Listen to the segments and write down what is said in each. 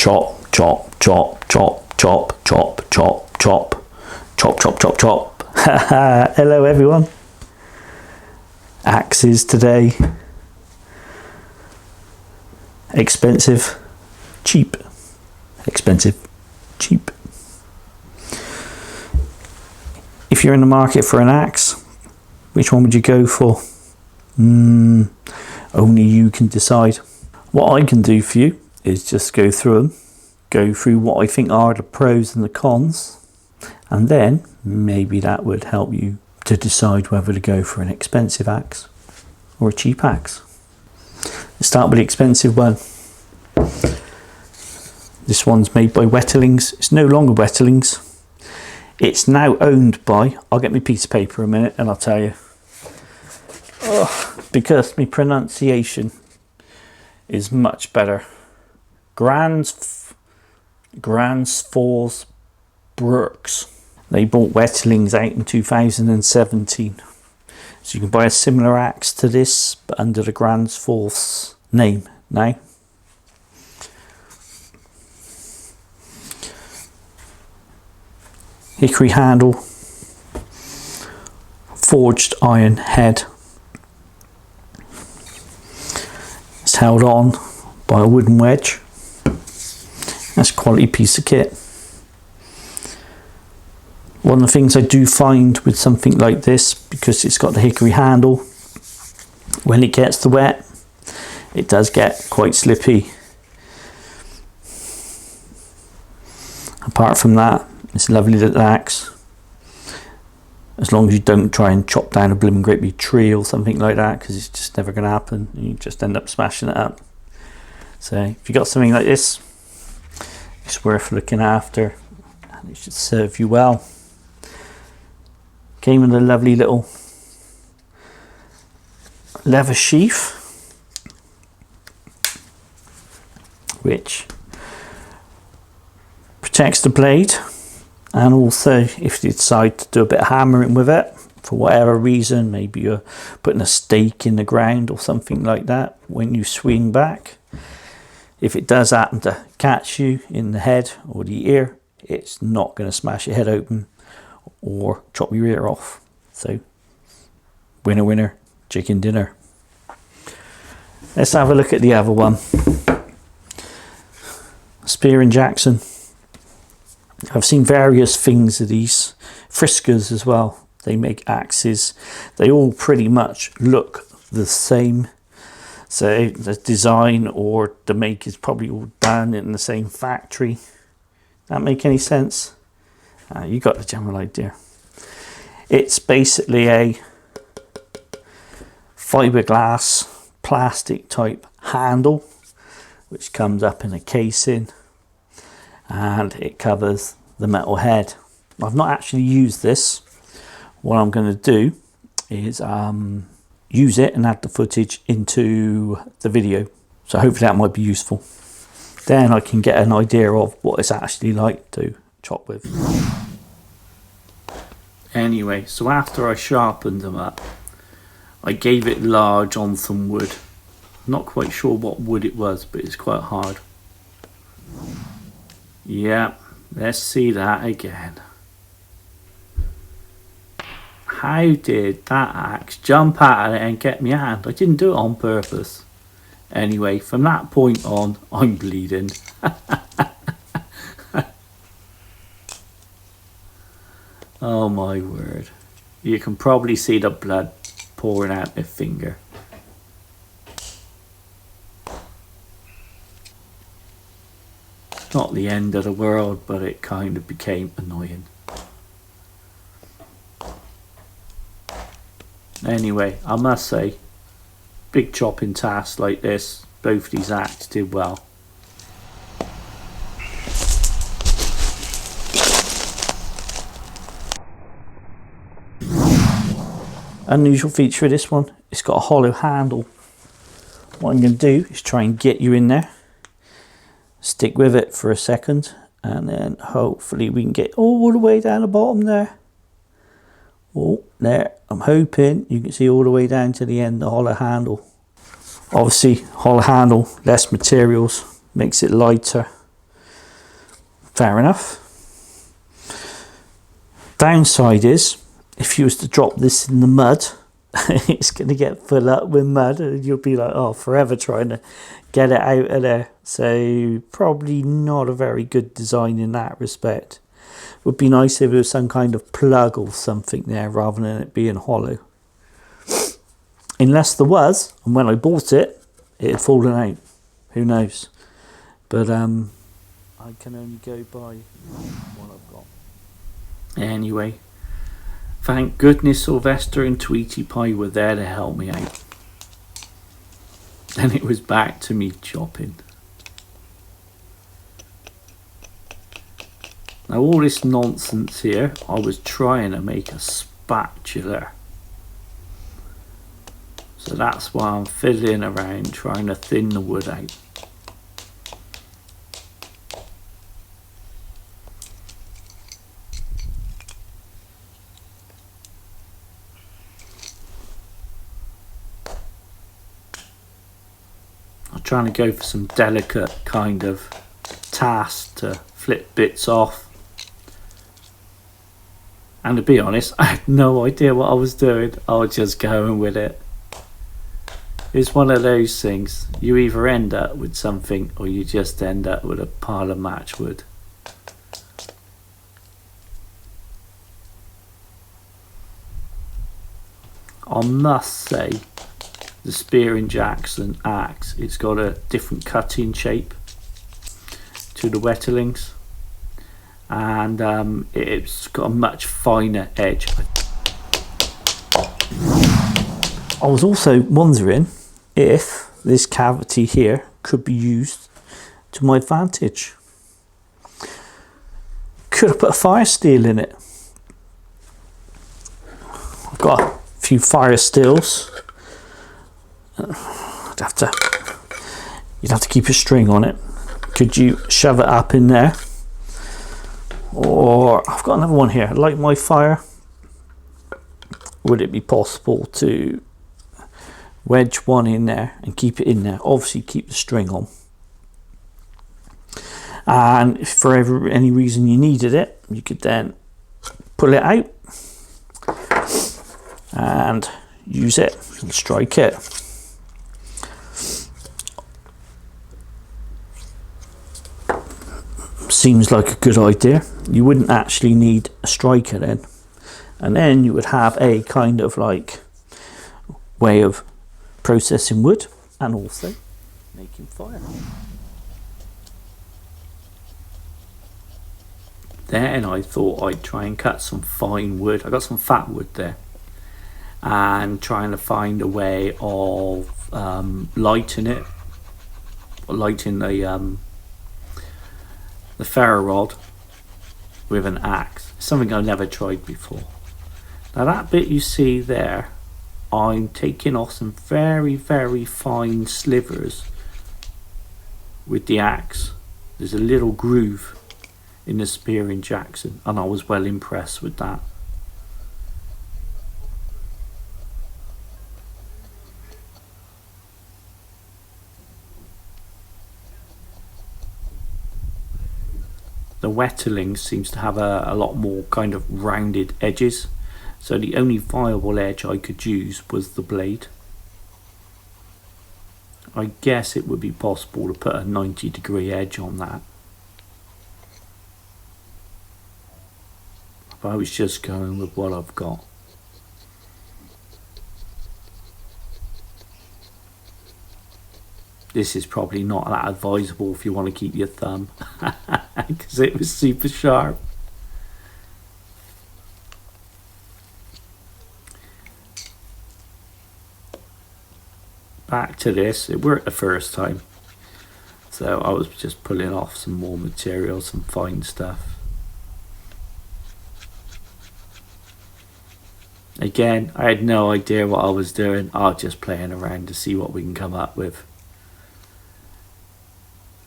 chop, chop, chop, chop, chop, chop, chop, chop, chop, chop, chop, chop. Hello everyone. Axes today. Expensive, cheap. Expensive, cheap. If you're in the market for an axe, which one would you go for? Only you can decide. What I can do for you is just go through them, go through what I think are the pros and the cons, and then maybe that would help you to decide whether to go for an expensive axe or a cheap axe. Let's start with the expensive one. This one's made by Wetterlings. It's no longer Wetterlings. It's now owned by, I'll get my piece of paper in a minute and I'll tell you. Because my pronunciation is much better. Granforths Axe. They bought Wetterlings out in 2017. So you can buy a similar axe to this, but under the Granforths name now. Hickory handle, forged iron head. It's held on by a wooden wedge. That's a quality piece of kit. One of the things I do find with something like this, because it's got the hickory handle, when it gets the wet, it does get quite slippy. Apart from that, it's a lovely little axe. As long as you don't try and chop down a blooming great big tree or something like that, because it's just never going to happen. You just end up smashing it up. So if you got something like this, it's worth looking after and it should serve you well. Came with a lovely little leather sheath, which protects the blade. And also, if you decide to do a bit of hammering with it, for whatever reason, maybe you're putting a stake in the ground or something like that, when you swing back, if it does happen to catch you in the head or the ear, it's not going to smash your head open or chop your ear off. So, winner, winner, chicken dinner. Let's have a look at the other one. Spear&Jackson. I've seen various things of these. Friskers as well. They make axes. They all pretty much look the same. So the design or the make is probably all done in the same factory. That make any sense? You got the general idea. It's basically a fiberglass plastic type handle which comes up in a casing, and it covers the metal head. I've not actually used this. What I'm going to do is use it and add the footage into the video. So hopefully that might be useful. Then I can get an idea of what it's actually like to chop with. Anyway, so after I sharpened them up, I gave it large on some wood. Not quite sure what wood it was, but it's quite hard. Yeah, let's see that again. How did that axe jump out of it and get me hand? I didn't do it on purpose. Anyway, from that point on, I'm bleeding. Oh my word. You can probably see the blood pouring out my finger. Not the end of the world, but it kind of became annoying. Anyway, I must say, big chopping tasks like this, both these axes did well. Unusual feature of this one, it's got a hollow handle. What I'm going to do is try and get you in there, stick with it for a second, and then hopefully we can get all the way down the bottom there. Oh, there. I'm hoping you can see all the way down to the end, the hollow handle. Obviously, hollow handle, less materials, makes it lighter. Fair enough. Downside is, if you was to drop this in the mud, it's going to get full up with mud and you'll be like, oh, forever trying to get it out of there. So probably not a very good design in that respect. Would be nice if there was some kind of plug or something there rather than it being hollow. Unless there was, and when I bought it, it had fallen out. Who knows? But I can only go by what I've got. Anyway, thank goodness Sylvester and Tweety Pie were there to help me out. Then it was back to me chopping. Now all this nonsense here, I was trying to make a spatula. So that's why I'm fiddling around trying to thin the wood out. I'm trying to go for some delicate kind of task to flip bits off. And to be honest, I had no idea what I was doing. I was just going with it. It's one of those things. You either end up with something or you just end up with a pile of matchwood. I must say, the spear&jackson axe, it's got a different cutting shape to the wetterlings. And it's got a much finer edge. I was also wondering if this cavity here could be used to my advantage. Could have put a fire steel in it. I've got a few fire steels. You'd have to keep a string on it. Could you shove it up in there? Or I've got another one here. Light my fire. Would it be possible to wedge one in there and keep it in there? Obviously keep the string on. And if for any reason you needed it, you could then pull it out and use it and strike it. Seems like a good idea. You wouldn't actually need a striker then, and then you would have a kind of like way of processing wood and also making fire. Then I thought I'd try and cut some fine wood. I got some fat wood there, and trying to find a way of lighting the ferro rod with an axe. Something I've never tried before. Now that bit you see there, I'm taking off some very, very fine slivers with the axe. There's a little groove in the spear&jackson, and I was well impressed with that. The wetterling seems to have a lot more kind of rounded edges, so the only viable edge I could use was the blade. I guess it would be possible to put a 90-degree edge on that, but I was just going with what I've got. This is probably not that advisable if you want to keep your thumb, because it was super sharp. Back to this, it worked the first time, so I was just pulling off some more material, some fine stuff. Again, I had no idea what I was doing. I was just playing around to see what we can come up with.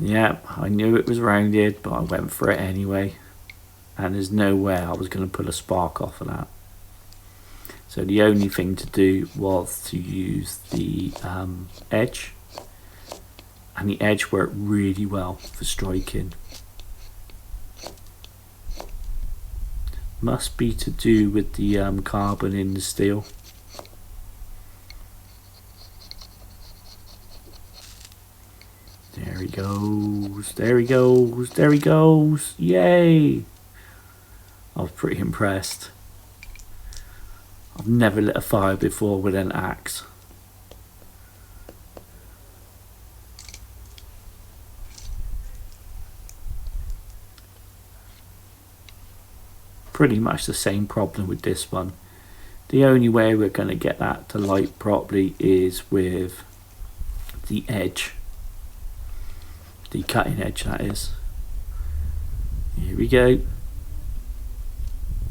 Yeah, I knew it was rounded, but I went for it anyway. And there's no way I was going to pull a spark off of that. So the only thing to do was to use the edge. And the edge worked really well for striking. Must be to do with the carbon in the steel. There he goes, there he goes, there he goes, yay! I was pretty impressed. I've never lit a fire before with an axe. Pretty much the same problem with this one. The only way we're going to get that to light properly is with the edge. The cutting edge, that is. Here we go.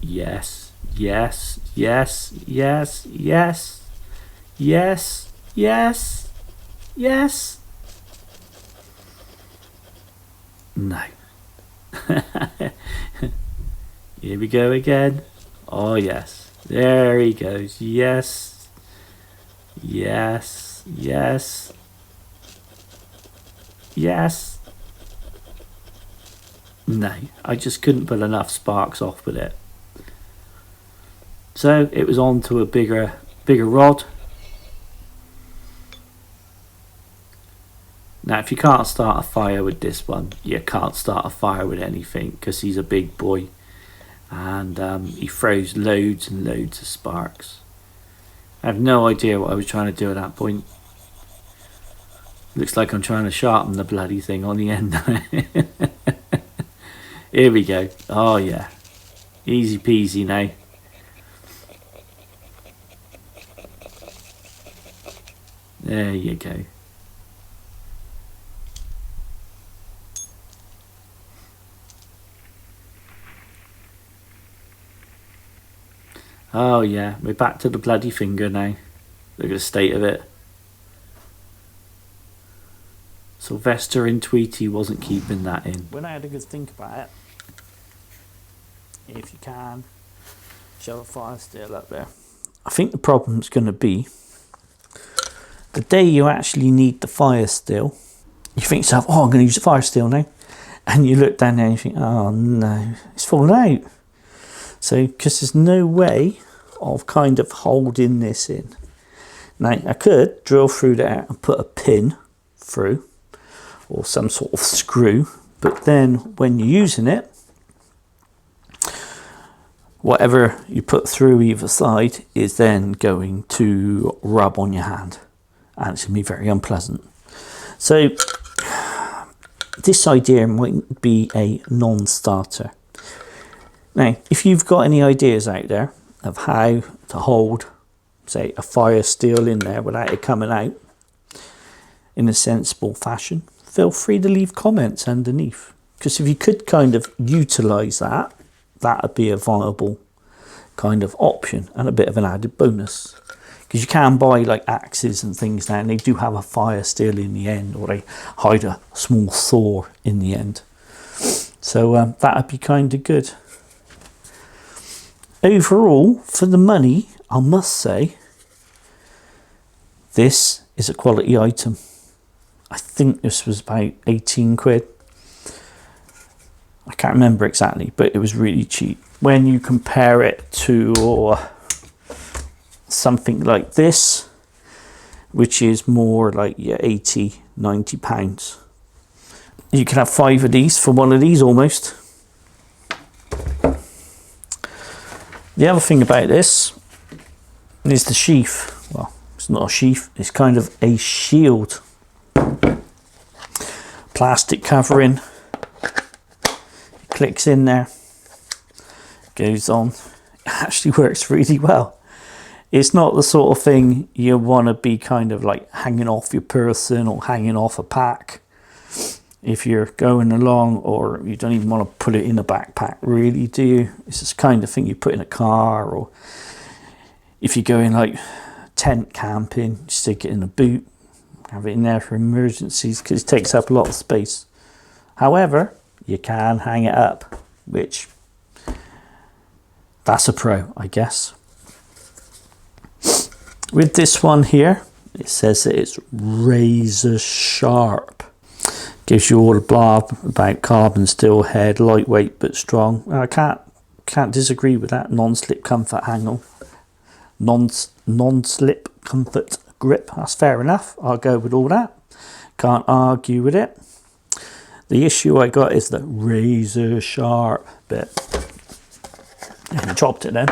Yes, yes, yes, yes, yes, yes, yes, yes. No. Here we go again. Oh yes, there he goes. Yes, yes, yes, yes. No, I just couldn't pull enough sparks off with it. So it was on to a bigger rod. Now if you can't start a fire with this one, you can't start a fire with anything, because he's a big boy. And he throws loads and loads of sparks. I have no idea what I was trying to do at that point. Looks like I'm trying to sharpen the bloody thing on the end. Here we go. Oh yeah, easy peasy now. There you go. Oh yeah, we're back to the bloody finger now. Look at the state of it. Sylvester and Tweety wasn't keeping that in. When I had a good think about it, if you can, show a fire still up there. I think the problem's going to be the day you actually need the fire still. You think to yourself, oh, I'm going to use the fire still now. And you look down there and you think, oh no, it's fallen out. So, because there's no way of kind of holding this in. Now, I could drill through there and put a pin through, or some sort of screw, but then when you're using it, whatever you put through either side is then going to rub on your hand, and it's going to be very unpleasant. So, this idea might be a non-starter. Now, if you've got any ideas out there of how to hold, say, a fire steel in there without it coming out in a sensible fashion, feel free to leave comments underneath. Because if you could kind of utilise that, that would be a viable kind of option and a bit of an added bonus. Because you can buy like axes and things now, and they do have a fire steel in the end, or they hide a small saw in the end. So that would be kind of good. Overall, for the money, I must say, this is a quality item. I think this was about 18 quid. I can't remember exactly, but it was really cheap. When you compare it to something like this, which is more like your 80, 90 pounds. You can have 5 of these for one of these almost. The other thing about this is the sheath. Well, it's not a sheath, it's kind of a shield. Plastic covering. It clicks in there. Goes on. It actually works really well. It's not the sort of thing you want to be kind of like hanging off your person or hanging off a pack if you're going along, or you don't even want to put it in a backpack, really, do you? It's this kind of thing you put in a car, or if you're going like tent camping, stick it in a boot, have it in there for emergencies, because it takes up a lot of space. However, you can hang it up, which that's a pro, I guess. With this one here, it says that it's razor sharp. Gives you all the blab about carbon steel head, lightweight but strong. I can't can't disagree with that. Non-slip comfort handle, non-slip comfort grip, that's fair enough. I'll go with all that, can't argue with it. The issue I got is the razor sharp bit. I dropped it then.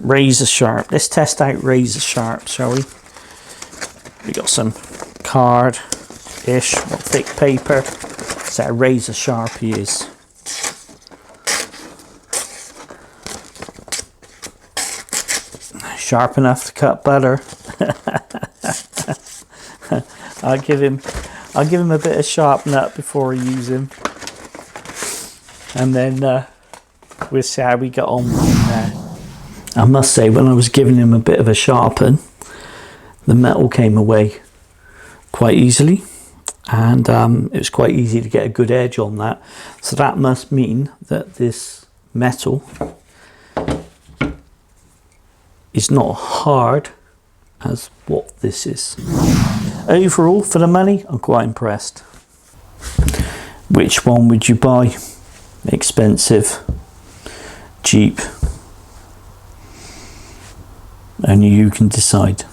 Razor sharp. Let's test out razor sharp, shall we? We got some card-ish, thick paper. So a razor sharp he is. Sharp enough to cut butter. I'll give him a bit of sharp nut before I use him, and then we'll see how we get on with him there. I must say, when I was giving him a bit of a sharpen, the metal came away quite easily, and it was quite easy to get a good edge on that. So that must mean that this metal is not hard as what this is. Overall, for the money, I'm quite impressed. Which one would you buy? Expensive, cheap? Only you can decide.